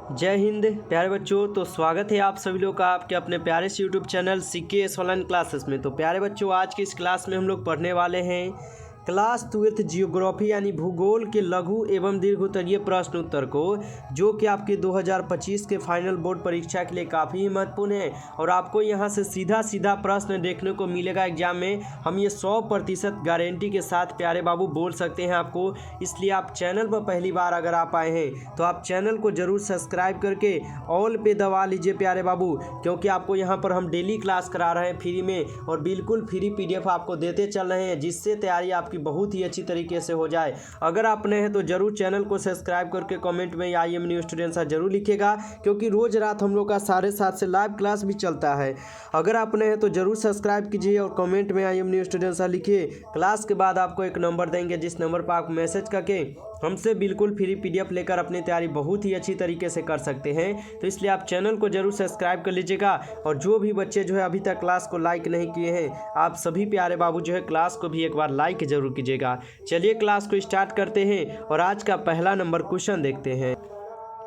जय हिंद प्यारे बच्चों। तो स्वागत है आप सभी लोग का आपके अपने प्यारे से YouTube channel CKS online classes में। तो प्यारे बच्चों, आज की इस क्लास में हम लोग पढ़ने वाले हैं क्लास 12th जियोग्राफी यानी भूगोल के लघु एवं दीर्घ उत्तरीय प्रश्न उत्तर को, जो कि आपके 2025 के फाइनल बोर्ड परीक्षा के लिए काफ़ी ही महत्वपूर्ण है। और आपको यहाँ से सीधा सीधा प्रश्न देखने को मिलेगा एग्जाम में। हम ये 100% गारंटी के साथ प्यारे बाबू बोल सकते हैं आपको। इसलिए आप चैनल पर पहली बार अगर आप आए हैं तो आप चैनल को ज़रूर सब्सक्राइब करके ऑल पे दबा लीजिए प्यारे बाबू, क्योंकि आपको यहाँ पर हम डेली क्लास करा रहे हैं फ्री में, और बिल्कुल फ्री PDF आपको देते चल रहे हैं, जिससे तैयारी आपकी बहुत ही अच्छी तरीके से हो जाए। अगर आप नए हैं तो जरूर चैनल को सब्सक्राइब करके कमेंट में आई एम न्यू स्टूडेंट सा जरूर लिखिएगा, क्योंकि रोज रात हम लोग का 7:30 से लाइव क्लास भी चलता है। अगर आप नए हैं तो जरूर सब्सक्राइब कीजिए और कमेंट में आई एम न्यू स्टूडेंट सा लिखिए। क्लास के बाद आपको एक नंबर देंगे, जिस नंबर पर आप मैसेज करके हमसे बिल्कुल फ्री PDF लेकर अपनी तैयारी बहुत ही अच्छी तरीके से कर सकते हैं। तो इसलिए आप चैनल को जरूर सब्सक्राइब कर लीजिएगा। और जो भी बच्चे जो है अभी तक क्लास को लाइक नहीं किए हैं, आप सभी प्यारे बाबू जो है क्लास को भी एक बार लाइक जरूर कीजिएगा। चलिए क्लास को स्टार्ट करते हैं और आज का पहला नंबर क्वेश्चन देखते हैं।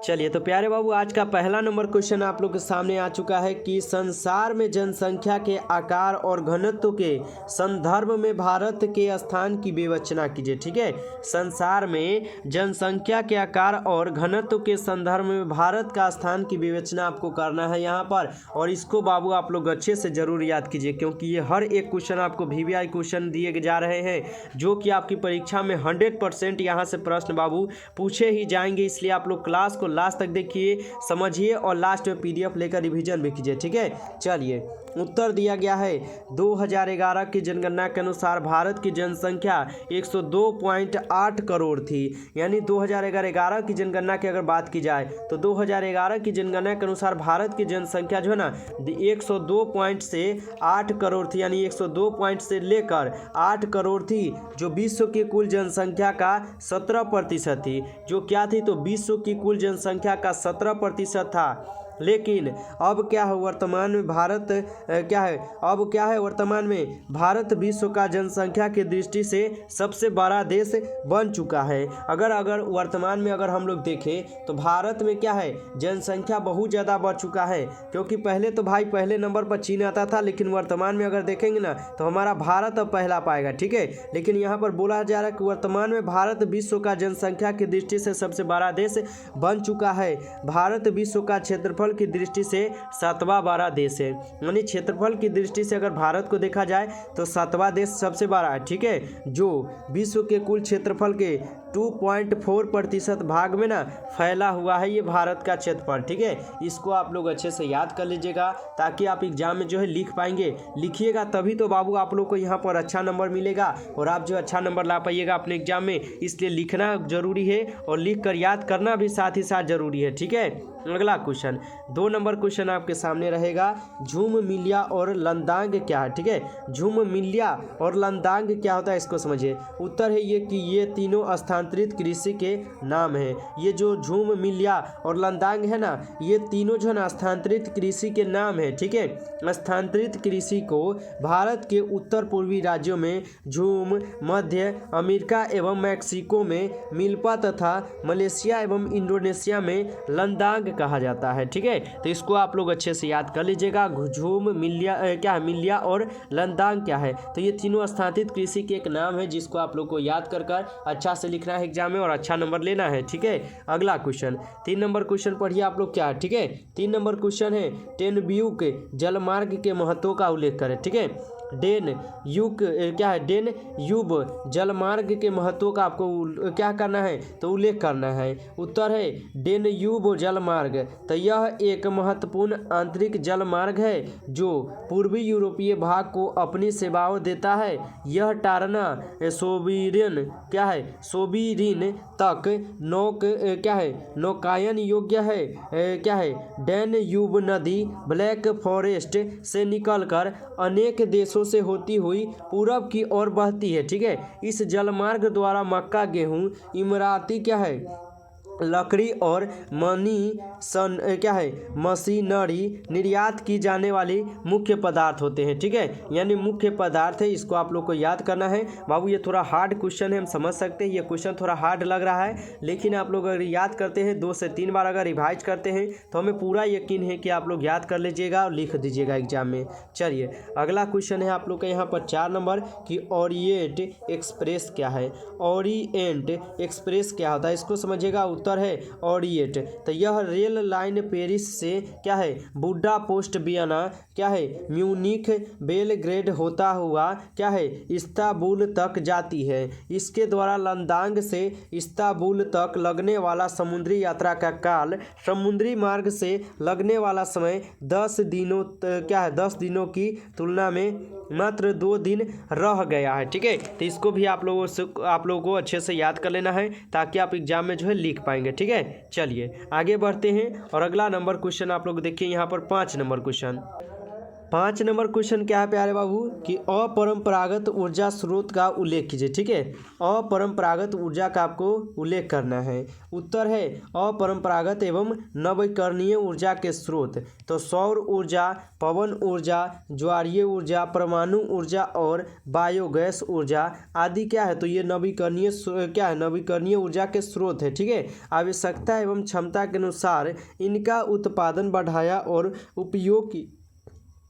चलिए तो प्यारे बाबू, आज का पहला नंबर क्वेश्चन आप लोग के सामने आ चुका है कि संसार में जनसंख्या के आकार और घनत्व के संदर्भ में भारत के स्थान की विवेचना कीजिए। ठीक है, संसार में जनसंख्या के आकार और घनत्व के संदर्भ में भारत का स्थान की विवेचना आपको करना है यहाँ पर। और इसको बाबू आप लोग अच्छे से जरूर याद कीजिए, क्योंकि ये हर एक क्वेश्चन आपको VVI क्वेश्चन दिए जा रहे हैं, जो कि आपकी परीक्षा में 100% यहाँ से प्रश्न बाबू पूछे ही जाएंगे। इसलिए आप लोग क्लास को लास्ट तक देखिए, समझिए और लास्ट में PDF लेकर रिवीजन भी कीजिए। ठीक है, चलिए उत्तर दिया गया है 2011 की जनगणना के अनुसार भारत की जनसंख्या 102.8 करोड़ थी। यानी 2011 की जनगणना की अगर बात की जाए तो 2011 की जनगणना के अनुसार भारत की जनसंख्या जो है ना 102.8 करोड़ थी। यानी 102 पॉइंट से लेकर 8 करोड़ थी, जो विश्व की कुल जनसंख्या का 17% थी। जो क्या थी, तो विश्व की कुल जनसंख्या का 17% था। लेकिन अब क्या है, वर्तमान में भारत वर्तमान में भारत विश्व का जनसंख्या की दृष्टि से सबसे बड़ा देश बन चुका है। अगर वर्तमान में अगर हम लोग देखें तो भारत में क्या है, जनसंख्या बहुत ज़्यादा बढ़ चुका है। क्योंकि पहले तो भाई पहले नंबर पर चीन आता था, लेकिन वर्तमान में अगर देखेंगे ना तो हमारा भारत अब पहला पाएगा। ठीक है, लेकिन यहाँ पर बोला जा रहा है कि वर्तमान में भारत विश्व का जनसंख्या की दृष्टि से सबसे बड़ा देश बन चुका है। भारत विश्व का क्षेत्रफल की दृष्टि से 7वां बड़ा देश है। यानी क्षेत्रफल की दृष्टि से अगर भारत को देखा जाए तो 7वां देश सबसे बड़ा है। ठीक है, जो विश्व के कुल क्षेत्रफल के 2.4% भाग में ना फैला हुआ है ये भारत का क्षेत्रफल। ठीक है, इसको आप लोग अच्छे से याद कर लीजिएगा, ताकि आप एग्जाम में जो है लिख पाएंगे। लिखिएगा तभी तो बाबू आप लोग को यहाँ पर अच्छा नंबर मिलेगा, और आप जो अच्छा नंबर ला पाइएगा अपने एग्जाम में। इसलिए लिखना जरूरी है और लिख कर याद करना भी साथ ही साथ जरूरी है। ठीक है, अगला क्वेश्चन 2 नंबर क्वेश्चन आपके सामने रहेगा, झूम मिल्या और लंदांग क्या है। ठीक है, झूम मिल्या और लंदांग क्या होता है, इसको समझिए। उत्तर है ये कि ये तीनों स्थानांतरित कृषि के नाम हैं। ये जो झूम मिल्या और लंदांग है ना, ये तीनों जो है ना स्थानांतरित कृषि के नाम है। ठीक है, स्थानांतरित कृषि को भारत के उत्तर पूर्वी राज्यों में झूम, मध्य अमेरिका एवं मैक्सिको में मिल्पा तथा मलेशिया एवं इंडोनेशिया में लंदांग कहा जाता है। ठीक है, तो इसको आप लोग अच्छे से याद कर लीजिएगा। झूम मिल्या क्या है, मिल्या और लंदांग क्या है, तो ये तीनों स्थानांतरित कृषि के एक नाम है, जिसको आप लोग को याद कर अच्छा से लिखना है एग्जाम में और अच्छा नंबर लेना है। ठीक है, अगला क्वेश्चन 3 नंबर क्वेश्चन पढ़िए आप लोग क्या है। ठीक है, 3 नंबर क्वेश्चन है, टेनब्यूक जलमार्ग के महत्व का उल्लेख करें। ठीक है, डेनयूब जलमार्ग के महत्व का आपको क्या करना है, तो उल्लेख करना है। उत्तर है डेनयूब जलमार्ग, तो यह एक महत्वपूर्ण आंतरिक जलमार्ग है जो पूर्वी यूरोपीय भाग को अपनी सेवाओं देता है। यह टारना सोबीरिन तक नौकायन योग्य है। डेनयूब नदी ब्लैक फॉरेस्ट से निकलकर अनेक देशों से होती हुई पूरब की ओर बहती है। ठीक है, इस जलमार्ग द्वारा मक्का, गेहूं, इमराती लकड़ी और मशीनरी निर्यात की जाने वाली मुख्य पदार्थ होते हैं। ठीक है, यानी मुख्य पदार्थ है, इसको आप लोग को याद करना है। बाबू ये थोड़ा हार्ड क्वेश्चन है, हम समझ सकते हैं, ये क्वेश्चन थोड़ा हार्ड लग रहा है, लेकिन आप लोग अगर याद करते हैं 2 से 3 बार अगर रिवाइज करते हैं तो हमें पूरा यकीन है कि आप लोग याद कर लीजिएगा और लिख दीजिएगा एग्जाम में। चलिए अगला क्वेश्चन है आप लोग का यहाँ पर 4 नंबर कि ओरिएंट एक्सप्रेस क्या है। ओरिएंट एक्सप्रेस क्या होता है, इसको समझिएगा। उत्तर है ओरिएंट। तो यह रेल लाइन पेरिस से क्या है बुडा पोस्ट वियना क्या है म्यूनिख बेलग्रेड होता हुआ क्या है इस्तांबुल तक जाती है। इसके द्वारा लंदांग से इस्तांबुल तक लगने वाला समुद्री यात्रा का काल समुद्री मार्ग से लगने वाला समय 10 दिनों क्या है 10 दिनों की तुलना में मात्र 2 दिन रह गया है। ठीक है, तो इसको भी आप लोगों को अच्छे से याद कर लेना है ताकि आप एग्जाम में जो है लिख पाएंगे। ठीक है, चलिए आगे बढ़ते हैं और अगला नंबर क्वेश्चन आप लोग देखिए यहाँ पर 5 नंबर क्वेश्चन। 5 नंबर क्वेश्चन क्या है प्यारे बाबू कि अपरंपरागत ऊर्जा स्रोत का उल्लेख कीजिए। ठीक है, अपरंपरागत ऊर्जा का आपको उल्लेख करना है। उत्तर है अपरंपरागत एवं नवीकरणीय ऊर्जा के स्रोत। तो सौर ऊर्जा, पवन ऊर्जा, ज्वारीय ऊर्जा, परमाणु ऊर्जा और बायोगैस ऊर्जा आदि क्या है, तो ये नवीकरणीय ऊर्जा के स्रोत है। ठीक है, आवश्यकता एवं क्षमता के अनुसार इनका उत्पादन बढ़ाया और उपयोग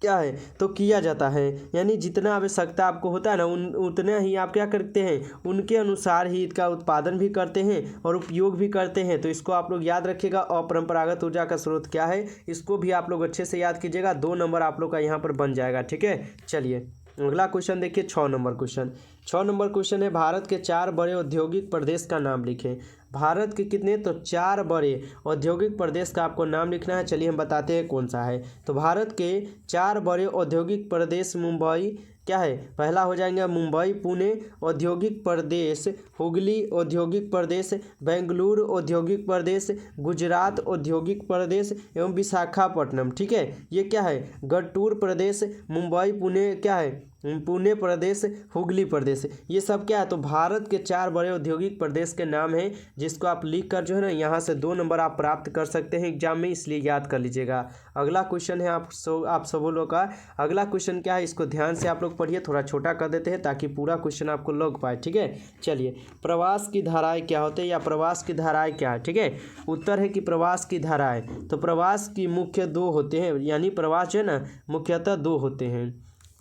क्या है तो किया जाता है। यानी जितना आवश्यकता आपको होता है ना उतना ही आप क्या करते हैं, उनके अनुसार ही इसका उत्पादन भी करते हैं और उपयोग भी करते हैं। तो इसको आप लोग याद रखिएगा, अपरंपरागत ऊर्जा का स्रोत क्या है, इसको भी आप लोग अच्छे से याद कीजिएगा। 2 नंबर आप लोग का यहाँ पर बन जाएगा। ठीक है, चलिए अगला क्वेश्चन देखिए 6 नंबर क्वेश्चन। 6 नंबर क्वेश्चन है भारत के 4 बड़े औद्योगिक प्रदेश का नाम लिखें। भारत के कितने, तो 4 बड़े औद्योगिक प्रदेश का आपको नाम लिखना है। चलिए हम बताते हैं कौन सा है। तो भारत के 4 बड़े औद्योगिक प्रदेश मुंबई क्या है, पहला हो जाएंगे मुंबई पुणे औद्योगिक प्रदेश, हुगली औद्योगिक प्रदेश, बेंगलुरु औद्योगिक प्रदेश, गुजरात औद्योगिक प्रदेश एवं विशाखापट्टनम। ठीक है, ये क्या है गट्टूर प्रदेश, मुंबई पुणे क्या है पुणे प्रदेश, हुगली प्रदेश, ये सब क्या है तो भारत के 4 बड़े औद्योगिक प्रदेश के नाम हैं, जिसको आप लिख कर जो है ना यहाँ से 2 नंबर आप प्राप्त कर सकते हैं एग्जाम में, इसलिए याद कर लीजिएगा। अगला क्वेश्चन है आप सब लोगों का। अगला क्वेश्चन क्या है, इसको ध्यान से आप लोग पढ़िए, थोड़ा छोटा कर देते हैं ताकि पूरा क्वेश्चन आपको लग पाए। ठीक है, चलिए प्रवास की धाराएं क्या होते हैं या प्रवास की धाराएं क्या है। ठीक है, उत्तर है कि प्रवास की धाराएं, तो प्रवास की मुख्य 2 होते हैं, यानी प्रवास जो है ना मुख्यतः 2 होते हैं।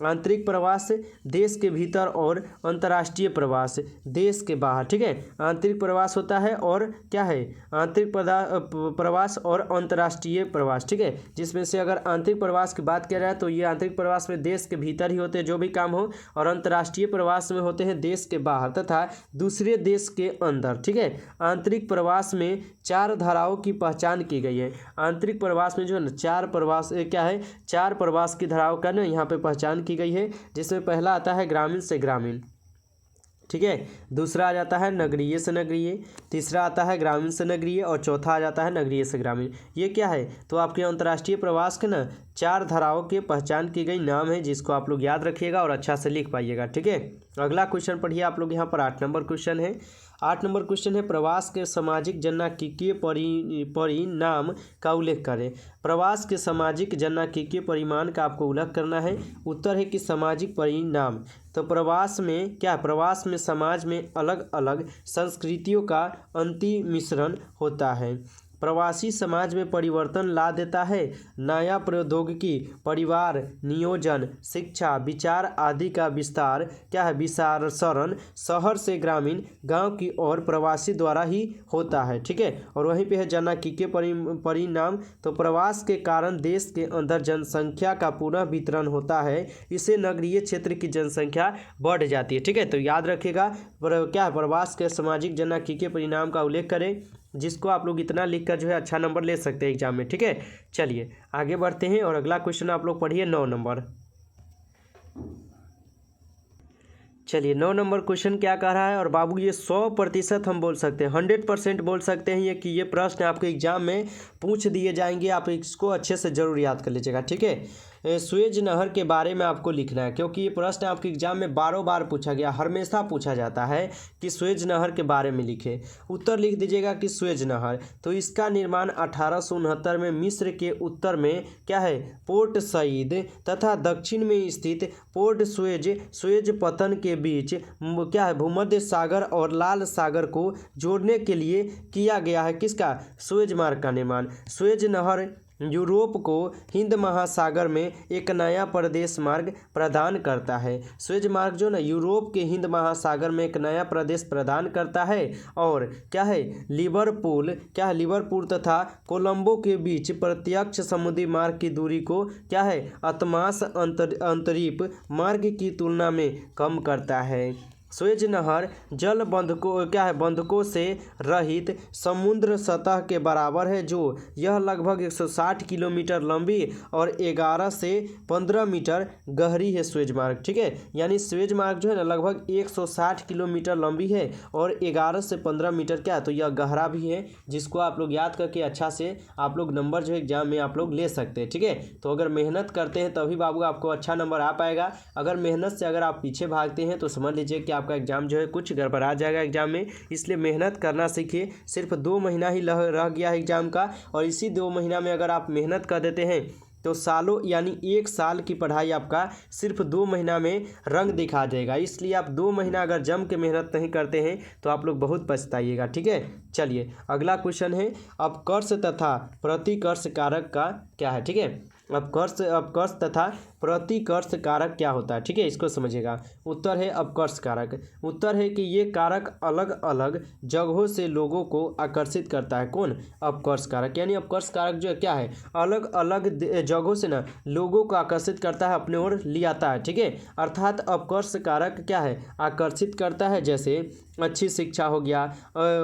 आंतरिक प्रवास देश के भीतर और अंतर्राष्ट्रीय प्रवास देश के बाहर। ठीक है, आंतरिक प्रवास होता है और क्या है आंतरिक प्रवास और अंतर्राष्ट्रीय प्रवास। ठीक है, जिसमें से अगर आंतरिक प्रवास की बात किया जाए तो ये आंतरिक प्रवास में देश के भीतर ही होते हैं जो भी काम हो, और अंतर्राष्ट्रीय प्रवास में होते हैं देश के बाहर तथा दूसरे देश के अंदर। ठीक है, आंतरिक प्रवास में 4 धाराओं की पहचान की गई है। आंतरिक प्रवास में जो है ना 4 प्रवास की धाराओं का ना यहाँ पे पहचान की गई है, जिसमें पहला आता है ग्रामीण से ग्रामीण। ठीक है, दूसरा आ जाता है नगरीय से नगरीय, तीसरा आता है ग्रामीण से नगरीय और चौथा आ जाता है नगरीय से ग्रामीण। ये क्या है तो आपके अंतर्राष्ट्रीय प्रवास के ना 4 धाराओं के पहचान की गई नाम है, जिसको आप लोग याद रखिएगा और अच्छा से लिख पाइएगा। ठीक है, अगला क्वेश्चन पढ़िए आप लोग यहाँ पर 8 नंबर क्वेश्चन है। 8 नंबर क्वेश्चन है प्रवास के सामाजिक जननांकिकीय परिणाम का उल्लेख करें। प्रवास के सामाजिक जननांकिकीय परिमाण का आपको उल्लेख करना है। उत्तर है कि सामाजिक परिणाम। तो प्रवास में क्या, प्रवास में समाज में अलग अलग संस्कृतियों का अंतिमिश्रण होता है। प्रवासी समाज में परिवर्तन ला देता है। नया प्रौद्योगिकी, परिवार नियोजन, शिक्षा, विचार आदि का विस्तार क्या है विसारण शहर से ग्रामीण, गांव की ओर प्रवासी द्वारा ही होता है। ठीक है, और वहीं पे है जननांकिकीय परिणाम। तो प्रवास के कारण देश के अंदर जनसंख्या का पुनः वितरण होता है, इससे नगरीय क्षेत्र की जनसंख्या बढ़ जाती है। ठीक है, तो याद रखिएगा क्या है प्रवास के सामाजिक जननांकिकीय परिणाम का उल्लेख करें, जिसको आप लोग इतना लिखकर जो है अच्छा नंबर ले सकते हैं एग्जाम में। ठीक है, चलिए आगे बढ़ते हैं और अगला क्वेश्चन आप लोग पढ़िए 9 नंबर। चलिए 9 नंबर क्वेश्चन क्या कह रहा है, और बाबू ये 100% हम बोल सकते हैं, 100% बोल सकते हैं ये कि ये प्रश्न आपके एग्जाम में पूछ दिए जाएंगे, आप इसको अच्छे से जरूर याद कर लीजिएगा। ठीक है, सुएज नहर के बारे में आपको लिखना है, क्योंकि ये प्रश्न आपके एग्जाम में बारों बार पूछा गया, हमेशा पूछा जाता है कि सुएज नहर के बारे में लिखे। उत्तर लिख दीजिएगा कि सुएज नहर, तो इसका निर्माण 1869 में मिस्र के उत्तर में क्या है पोर्ट सईद तथा दक्षिण में स्थित पोर्ट सुएज पतन के बीच क्या है भूमध्य सागर और लाल सागर को जोड़ने के लिए किया गया है। किसका? सुएज मार्ग का निर्माण। सुएज नहर यूरोप को हिंद महासागर में एक नया प्रदेश मार्ग प्रदान करता है। सुएज मार्ग जो ना यूरोप के हिंद महासागर में एक नया प्रदेश प्रदान करता है और क्या है लिवरपूल तथा कोलंबो के बीच प्रत्यक्ष समुद्री मार्ग की दूरी को क्या है अतमास अंतरीप मार्ग की तुलना में कम करता है। सुएज नहर जल बंधकों से रहित समुद्र सतह के बराबर है, जो यह लगभग 160 किलोमीटर लंबी और 11 से 15 मीटर गहरी है। सुएज मार्ग, ठीक है, यानी सुएज मार्ग जो है ना लगभग 160 किलोमीटर लंबी है और 11 से 15 मीटर क्या है तो यह गहरा भी है, जिसको आप लोग याद करके अच्छा से आप लोग नंबर जो है एग्जाम में आप लोग ले सकते हैं। ठीक है, तो अगर मेहनत करते हैं तभी बाबू आपको अच्छा नंबर आ पाएगा। अगर मेहनत से अगर आप पीछे भागते हैं तो समझ लीजिए कि आपका एग्जाम जो है कुछ गड़बड़ा जाएगा एग्जाम में, इसलिए मेहनत करना सीखिए। सिर्फ 2 महीना ही रह गया है एग्जाम का, और इसी 2 महीना में अगर आप मेहनत कर देते हैं तो सालों यानी 1 साल की पढ़ाई आपका सिर्फ 2 महीना में रंग दिखा देगा। इसलिए आप 2 महीना अगर जम के मेहनत नहीं करते हैं तो आप लोग बहुत पछताइएगा। ठीक है, चलिए अगला क्वेश्चन है अपकर्ष तथा प्रतिकर्ष कारक का क्या है। ठीक है, अपकर्ष तथा प्रतिकर्ष कारक क्या होता है। ठीक है, इसको समझिएगा। उत्तर है अपकर्ष कारक। उत्तर है कि ये कारक अलग अलग जगहों से लोगों को आकर्षित करता है। कौन? अपकर्ष कारक। यानी अपकर्ष कारक जो है क्या है अलग अलग जगहों से ना लोगों को आकर्षित करता है, अपने ओर ले आता है। ठीक है, अर्थात अपकर्ष कारक क्या है आकर्षित करता है, जैसे अच्छी शिक्षा हो गया,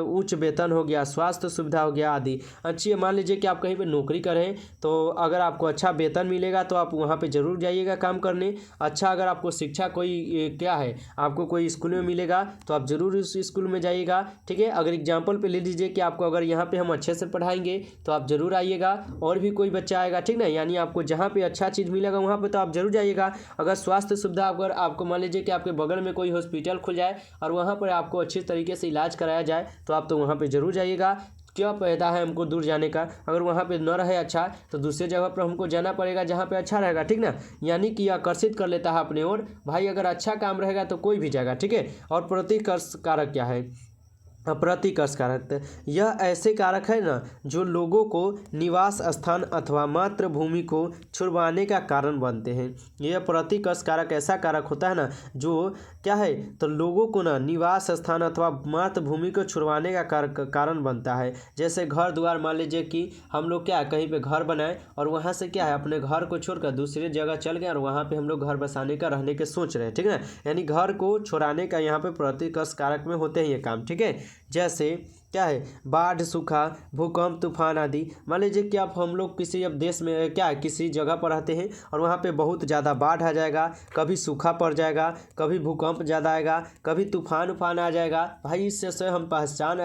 उच्च वेतन हो गया, स्वास्थ्य सुविधा हो गया आदि। अच्छी मान लीजिए कि आप कहीं पे नौकरी करें तो अगर आपको अच्छा वेतन मिलेगा तो आप वहाँ पे ज़रूर जाइएगा काम करने। अच्छा अगर आपको शिक्षा कोई क्या है आपको कोई स्कूल में मिलेगा तो आप ज़रूर उस स्कूल में जाइएगा। ठीक है, अगर एग्जाम्पल पे ले लीजिए कि आपको अगर यहाँ पे हम अच्छे से पढ़ाएंगे तो आप ज़रूर आइएगा, और भी कोई बच्चा आएगा। ठीक ना, यानी आपको जहाँ पे अच्छा चीज़ मिलेगा वहाँ पे तो आप जरूर जाइएगा। अगर स्वास्थ्य सुविधा अगर आपको मान लीजिए कि आपके बगल में कोई हॉस्पिटल खुल जाए और वहाँ पर आपको अच्छी तरीके से इलाज कराया जाए तो आप तो वहाँ पे ज़रूर जाइएगा। क्या फायदा है हमको दूर जाने का? अगर वहाँ पे न रहे अच्छा तो दूसरे जगह पर हमको जाना पड़ेगा जहाँ पे अच्छा रहेगा। ठीक ना, यानी कि आकर्षित कर लेता है अपने ओर। भाई अगर अच्छा काम रहेगा तो कोई भी जाएगा। ठीक है, और प्रतिकर्ष कारक क्या है? प्रतिकर्ष कारक यह ऐसे कारक है ना जो लोगों को निवास स्थान अथवा मातृभूमि को छुड़वाने का कारण बनते हैं। यह प्रतिकर्ष कारक ऐसा कारक होता है ना जो क्या है तो लोगों को ना निवास स्थान अथवा मातृभूमि को छुड़वाने का कारण बनता है। जैसे घर द्वार, मान लीजिए कि हम लोग क्या कहीं पे घर बनाए और वहाँ से क्या है अपने घर को छोड़कर दूसरे जगह चल गए और वहाँ पे हम लोग घर बसाने का रहने के सोच रहे हैं। ठीक है, यानी घर को छुड़ाने का यहाँ पे प्रतिकर्ष कारक में होते हैं ये काम। ठीक है, जैसे क्या है बाढ़, सूखा, भूकंप, तूफान आदि। मान लीजिए कि आप हम लोग किसी अब देश में क्या है किसी जगह पर रहते हैं और वहाँ पे बहुत ज़्यादा बाढ़ आ जाएगा, कभी सूखा पड़ जाएगा, कभी भूकंप ज़्यादा आएगा, कभी तूफान आ जाएगा। भाई इससे हम परेशान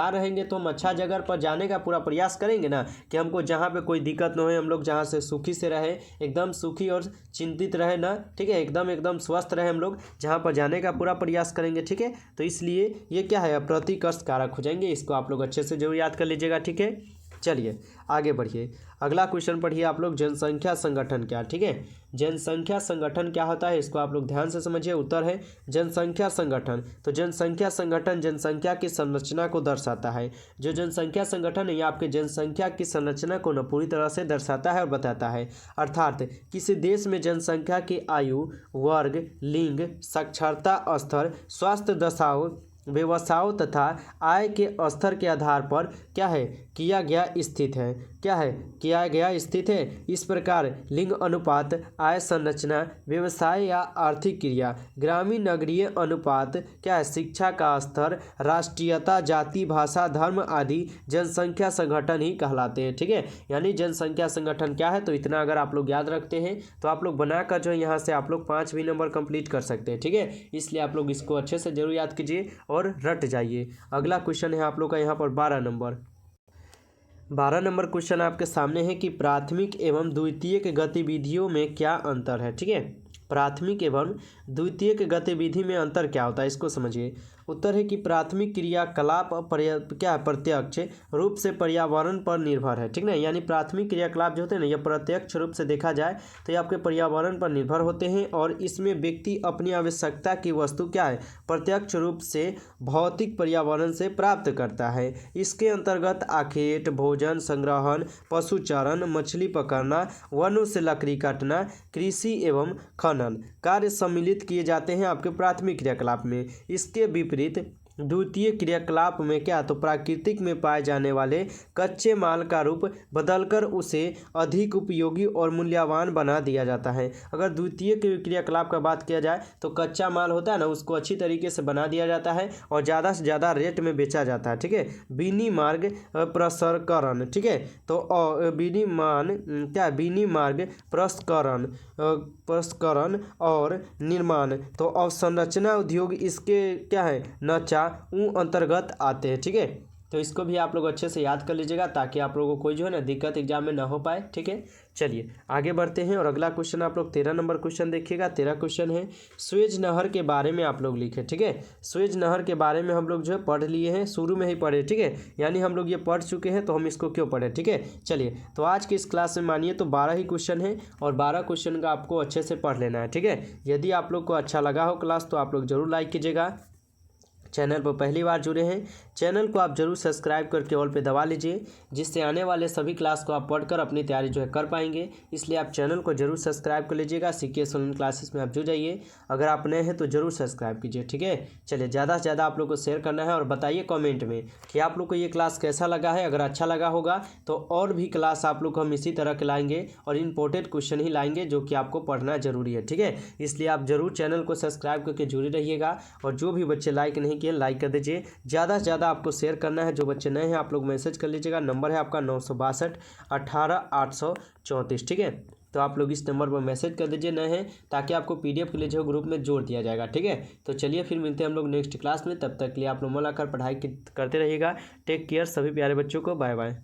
रहेंगे तो हम अच्छा जगह पर जाने का पूरा प्रयास करेंगे ना कि हमको जहाँ पे कोई दिक्कत न हो, हम लोग जहाँ से सुखी से रहे, एकदम सुखी और चिंतित रहे ना। ठीक है, एकदम स्वस्थ रहे, हम लोग जहाँ पर जाने का पूरा प्रयास करेंगे। ठीक है, तो इसलिए ये क्या है प्रतिकर्ष कारक हो जाएंगे। इसको आप लोग अच्छे से जरूर याद कर लीजिएगा। ठीक है, चलिए आगे बढ़िए। अगला क्वेश्चन पढ़िए आप लोग, जनसंख्या संगठन क्या? ठीक है, जनसंख्या संगठन क्या होता है इसको आप लोग ध्यान से समझिए। उत्तर है जनसंख्या संगठन। तो जनसंख्या संगठन जनसंख्या की संरचना को दर्शाता है। जो जनसंख्या संगठन है ये आपके जनसंख्या की संरचना को न पूरी तरह से दर्शाता है और बताता है। अर्थात किसी देश में जनसंख्या की आयु, वर्ग, लिंग, साक्षरता स्तर, स्वास्थ्य दशाओं, व्यवसायों तथा आय के स्तर के आधार पर क्या है किया गया स्थित है। इस प्रकार लिंग अनुपात, आय संरचना, व्यवसाय या आर्थिक क्रिया, ग्रामीण नगरीय अनुपात क्या है शिक्षा का स्तर, राष्ट्रीयता, जाति, भाषा, धर्म आदि जनसंख्या संगठन ही कहलाते हैं। ठीक है, यानी जनसंख्या संगठन क्या है तो इतना अगर आप लोग याद रखते हैं तो आप लोग बनाकर जो है यहाँ से आप लोग 5 भी नंबर कंप्लीट कर सकते हैं। ठीक है, इसलिए आप लोग इसको अच्छे से जरूर याद कीजिए और रट जाइए। अगला क्वेश्चन है आप लोग का यहाँ पर 12 नंबर। 12 नंबर क्वेश्चन आपके सामने है कि प्राथमिक एवं द्वितीयक गतिविधियों में क्या अंतर है। ठीक है, प्राथमिक एवं द्वितीयक गतिविधि में अंतर क्या होता है, इसको समझिए। उत्तर है कि प्राथमिक क्रियाकलाप क्या है, प्रत्यक्ष रूप से पर्यावरण पर निर्भर है। ठीक ना, यानी प्राथमिक क्रियाकलाप जो होते हैं ना, यह प्रत्यक्ष रूप से देखा जाए तो ये आपके पर्यावरण पर निर्भर होते हैं और इसमें व्यक्ति अपनी आवश्यकता की वस्तु क्या है, प्रत्यक्ष रूप से भौतिक पर्यावरण से प्राप्त करता है। इसके अंतर्गत आखेट, भोजन संग्रहण, पशुचारण, मछली पकड़ना, वनों से लकड़ी काटना, कृषि एवं खनन कार्य सम्मिलित किए जाते हैं आपके प्राथमिक क्रियाकलाप में। इसके विपरीत द्वितीय क्रियाकलाप में क्या, तो प्राकृतिक में पाए जाने वाले कच्चे माल का रूप बदलकर उसे अधिक उपयोगी और मूल्यवान बना दिया जाता है। अगर द्वितीय क्रियाकलाप का बात किया जाए तो कच्चा माल होता है ना, उसको अच्छी तरीके से बना दिया जाता है और ज़्यादा से ज़्यादा रेट में बेचा जाता है। ठीक है, विनिमार्ग प्रसंस्करण, ठीक है, तो विनिमार्ग प्रसंस्करण और निर्माण, तो अवसंरचना उद्योग इसके क्या है, नचा अंतर्गत आते हैं। ठीक है, तो इसको भी आप लोग अच्छे से याद कर लीजिएगा ताकि आप लोगों को कोई जो है ना दिक्कत एग्जाम में ना हो पाए। ठीक है, चलिए आगे बढ़ते हैं और अगला क्वेश्चन आप लोग 13 नंबर क्वेश्चन देखिएगा। 13 क्वेश्चन है, स्वेज नहर के बारे में आप लोग लिखे। ठीक है, स्वेज नहर के बारे में हम लोग जो है पढ़ लिए हैं, शुरू में ही पढ़े। ठीक है, यानी हम लोग ये पढ़ चुके हैं तो हम इसको क्यों पढ़े। ठीक है, चलिए तो आज की इस क्लास में मानिए तो 12 ही क्वेश्चन है और 12 क्वेश्चन का आपको अच्छे से पढ़ लेना है। ठीक है, यदि आप लोग को अच्छा लगा हो क्लास तो आप लोग जरूर लाइक कीजिएगा। चैनल पर पहली बार जुड़े हैं, चैनल को आप जरूर सब्सक्राइब करके ऑल पे दबा लीजिए, जिससे आने वाले सभी क्लास को आप पढ़कर अपनी तैयारी जो है कर पाएंगे। इसलिए आप चैनल को जरूर सब्सक्राइब कर लीजिएगा। सीकेएस ऑनलाइन क्लासेस में आप जुड़ जाइए, अगर आप नए हैं तो जरूर सब्सक्राइब कीजिए। ठीक है, चलिए ज़्यादा से ज़्यादा आप लोग को शेयर करना है और बताइए कॉमेंट में कि आप लोग को ये क्लास कैसा लगा है। अगर अच्छा लगा होगा तो और भी क्लास आप लोग को हम इसी तरह के लाएंगे और इंपॉर्टेंट क्वेश्चन ही लाएंगे जो कि आपको पढ़ना जरूरी है। ठीक है, इसलिए आप जरूर चैनल को सब्सक्राइब करके जुड़े रहिएगा और जो भी बच्चे लाइक नहीं किए लाइक कर दीजिए। ज़्यादा से ज़्यादा आपको शेयर करना है। जो बच्चे नए हैं आप लोग मैसेज कर लीजिएगा, नंबर है आपका 962 18 834। ठीक है, तो आप लोग इस नंबर पर मैसेज कर दीजिए नए हैं, ताकि आपको पीडीएफ के लिए जो ग्रुप में जोड़ दिया जाएगा। ठीक है, तो चलिए फिर मिलते हैं हम लोग नेक्स्ट क्लास में। तब तक के लिए आप लोग मन लगाकर पढ़ाई करते रहिएगा। टेक केयर सभी प्यारे बच्चों को, बाय बाय।